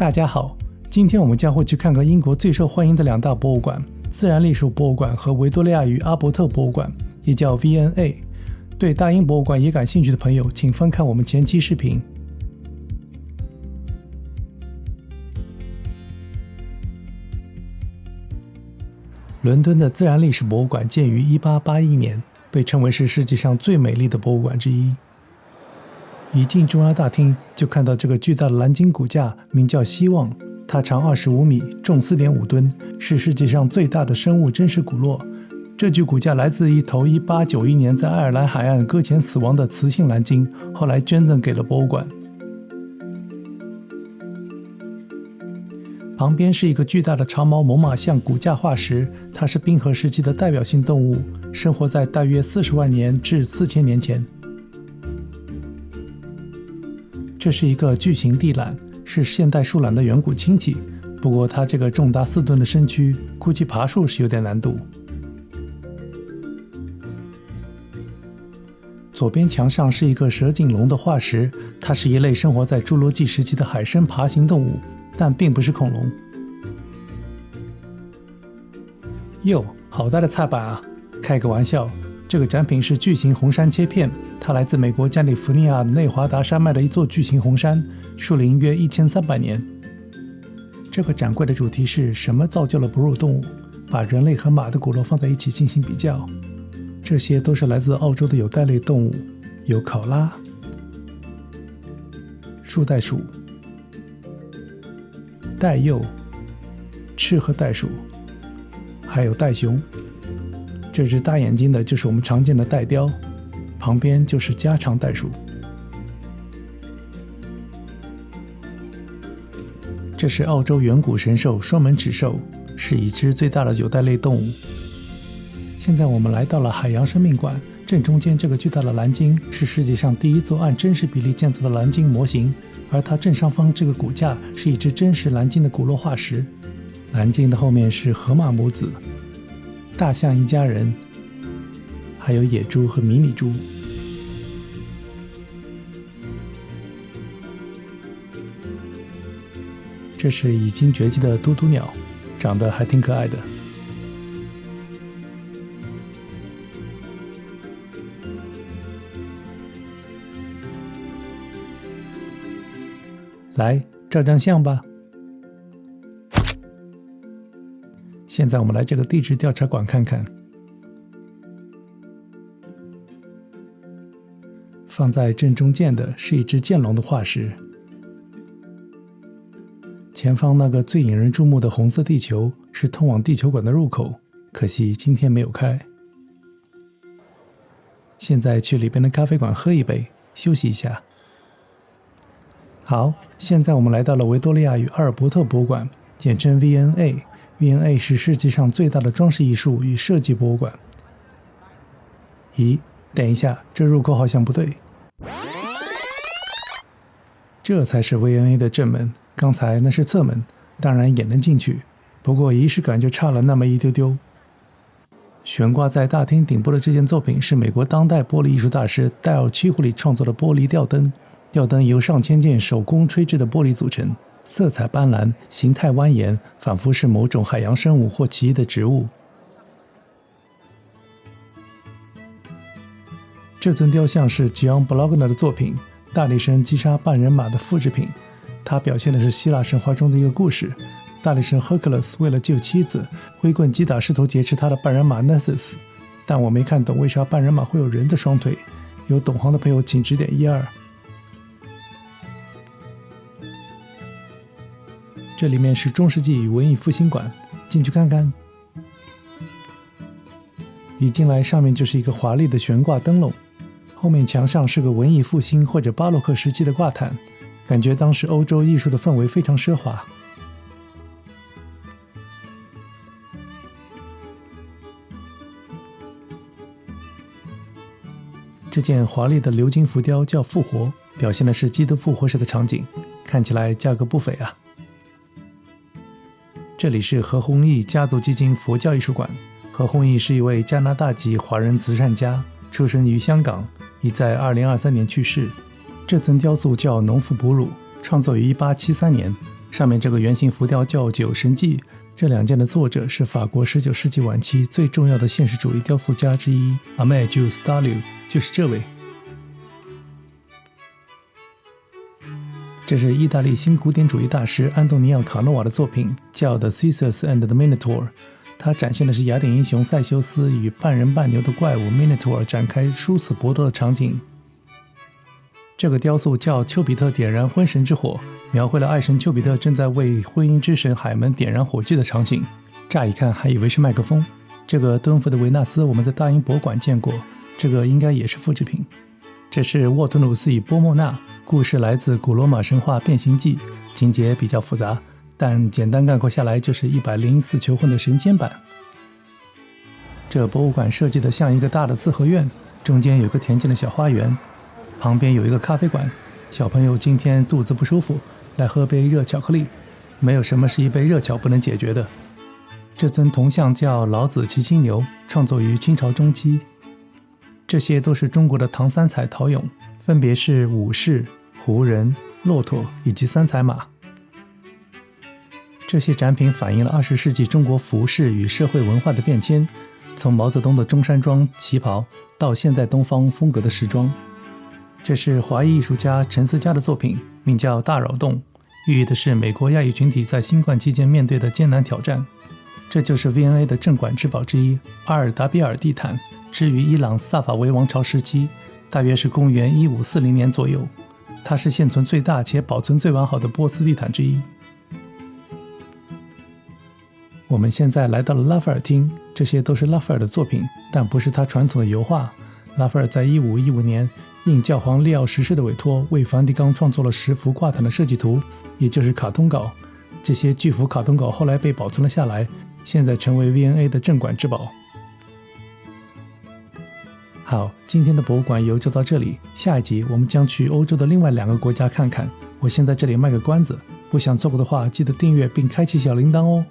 大家好，今天我们将会去看看英国最受欢迎的两大博物馆——自然历史博物馆和维多利亚与阿伯特博物馆，也叫 V&A。对大英博物馆也感兴趣的朋友，请翻看我们前期视频。伦敦的自然历史博物馆建于1881年，被称为是世界上最美丽的博物馆之一。一进中央大厅，就看到这个巨大的蓝鲸骨架，名叫希望，它长25米，重4.5吨，是世界上最大的生物真实骨骼。这具骨架来自一头1891年在爱尔兰海岸搁浅死亡的雌性蓝鲸，后来捐赠给了博物馆。旁边是一个巨大的长毛猛犸象骨架化石，它是冰河时期的代表性动物，生活在大约40万年至4000年前。这是一个巨型地懒，是现代树懒的远古亲戚，不过它这个重达4吨的身躯，估计爬树是有点难度。左边墙上是一个蛇颈龙的化石，它是一类生活在侏罗纪时期的海生爬行动物，但并不是恐龙。哟，好大的菜板啊！开个玩笑，这个展品是巨型红杉切片，它来自美国加利福尼亚内华达山脉的一座巨型红杉，树龄约1300年。这个展柜的主题是什么造就了哺乳动物？把人类和马的骨骼放在一起进行比较。这些都是来自澳洲的有袋类动物，有考拉、树袋鼠、袋鼬、赤褐袋鼠，还有袋熊。这只大眼睛的就是我们常见的袋雕，旁边就是加长袋鼠。这是澳洲远古神兽双门齿兽，是已知最大的有袋类动物。现在我们来到了海洋生命馆，正中间这个巨大的蓝鲸是世界上第一座按真实比例建造的蓝鲸模型，而它正上方这个骨架是一只真实蓝鲸的骨骼化石。蓝鲸的后面是河马母子、大象一家人，还有野猪和迷你猪。这是已经绝迹的嘟嘟鸟，长得还挺可爱的。来，照张相吧。现在我们来这个地质调查馆看看。放在正中间的是一只剑龙的化石。前方那个最引人注目的红色地球是通往地球馆的入口，可惜今天没有开。现在去里边的咖啡馆喝一杯，休息一下。好，现在我们来到了维多利亚与阿尔伯特博物馆，简称 V&A。V&A 是世界上最大的装饰艺术与设计博物馆。咦，等一下，这入口好像不对。这才是 V&A 的正门，刚才那是侧门，当然也能进去，不过仪式感就差了那么一丢丢。悬挂在大厅顶部的这件作品是美国当代玻璃艺术大师戴尔·屈胡里创作的玻璃吊灯。吊灯由上千件手工吹制的玻璃组成，色彩斑斓，形态蜿蜒，仿佛是某种海洋生物或奇异的植物。这尊雕像是吉昂·布劳格纳的作品，大力神击杀半人马的复制品。它表现的是希腊神话中的一个故事。大力神 Hercules 为了救妻子，挥棍击打试图劫持他的半人马 Nessus。但我没看懂为啥半人马会有人的双腿，有懂行的朋友请指点一二。这里面是中世纪与文艺复兴馆，进去看看。一进来，上面就是一个华丽的悬挂灯笼，后面墙上是个文艺复兴或者巴洛克时期的挂毯，感觉当时欧洲艺术的氛围非常奢华。这件华丽的鎏金浮雕叫复活，表现的是基督复活时的场景，看起来价格不菲啊。这里是何鸿燊家族基金佛教艺术馆。何鸿燊是一位加拿大籍华人慈善家，出生于香港，已在2023年去世。这尊雕塑叫《农妇哺乳》，创作于1873年，上面这个圆形浮雕叫《酒神记》，这2件的作者是法国19世纪晚期最重要的现实主义雕塑家之一 Aimé Jules Dallou， 就是这位。这是意大利新古典主义大师安东尼奥·卡诺瓦的作品，叫《The Caesars and the Minotaur》。它展现的是雅典英雄塞修斯与半人半牛的怪物 Minotaur 展开殊死搏斗的场景。这个雕塑叫丘比特点燃婚神之火，描绘了爱神丘比特正在为婚姻之神海门点燃火炬的场景。乍一看还以为是麦克风。这个敦煌的维纳斯我们在大英博物馆见过，这个应该也是复制品。这是沃特努斯与波莫纳，故事来自古罗马神话变形记，情节比较复杂，但简单概括下来就是104求婚的神仙版。这博物馆设计的像一个大的四合院，中间有个恬静的小花园，旁边有一个咖啡馆，小朋友今天肚子不舒服，来喝杯热巧克力，没有什么是一杯热巧不能解决的。这尊铜像叫老子骑青牛，创作于清朝中期。这些都是中国的唐三彩陶俑，分别是武士、胡人、骆驼以及三彩马。这些展品反映了20世纪中国服饰与社会文化的变迁，从毛泽东的中山装旗袍到现代东方风格的时装。这是华裔艺术家陈思佳的作品，名叫《大扰动》，寓意的是美国亚裔群体在新冠期间面对的艰难挑战。这就是 V&A 的镇馆之宝之一阿尔达比尔地毯，之于伊朗萨法维王朝时期，大约是公元1540年左右。它是现存最大且保存最完好的波斯地毯之一。我们现在来到了拉斐尔厅，这些都是拉斐尔的作品，但不是他传统的油画。拉斐尔在1515年应教皇利奥十世的委托，为梵蒂冈创作了10幅挂毯的设计图，也就是卡通稿。这些巨幅卡通稿后来被保存了下来，现在成为 V&A 的镇馆之宝。好，今天的博物馆游就到这里，下一集我们将去欧洲的另外2个国家看看。我先在这里卖个关子，不想错过的话，记得订阅并开启小铃铛哦。